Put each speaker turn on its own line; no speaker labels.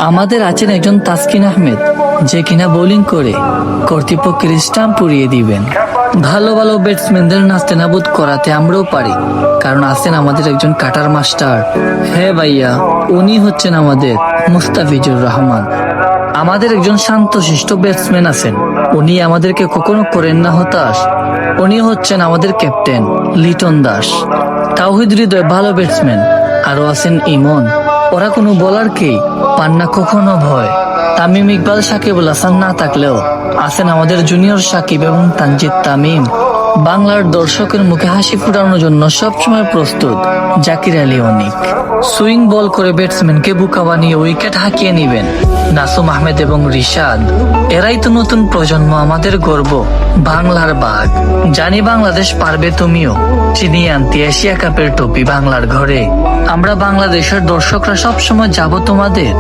আমাদের আছেন একজন তাসকিন আহমেদ, যে কিনা বোলিং করে কর্তৃপক্ষের স্টাম্প পুড়িয়ে দিবেন। ভালো ভালো ব্যাটসম্যানদের নাস্তে নাবুদ করাতে আমরাও পারি, কারণ আছেন আমাদের একজন কাটার মাস্টার। হ্যাঁ ভাইয়া, উনি হচ্ছেন আমাদের মুস্তাফিজুর রহমান। আমাদের একজন শান্তশিষ্ট ব্যাটসম্যান আছেন, উনি আমাদেরকে কখনো করেন না হতাশ। উনি হচ্ছেন আমাদের ক্যাপ্টেন লিটন দাস। তাওহিদ হৃদয় ভালো ব্যাটসম্যান, আরো আছেন ইমন। ওরা কোনো বোলারকেই পান না কখনো ভয়। তামিম ইকবাল, সাকিবুল হাসান না থাকলেও আছেন আমাদের জুনিয়র সাকিব এবং তানজিদ তামিম। বাংলার দর্শকের মুখে হাসি ফুটানোর জন্য সবসময় প্রস্তুত জাকির আলী অনিক। সুইং বল করে ব্যাটসম্যানকে বোকা বানিয়ে উইকেট হাঁকিয়ে নিবেন নাসুম আহমেদ এবং রিশাদ। এরাই তো নতুন প্রজন্ম, আমাদের গর্ব, বাংলার বাঘ। জানি বাংলাদেশ পারবে, তুমিও চিনিয়ে আনতে এশিয়া কাপের ট্রফি বাংলার ঘরে। আমরা বাংলাদেশের দর্শকরা সবসময় যাব তোমাদের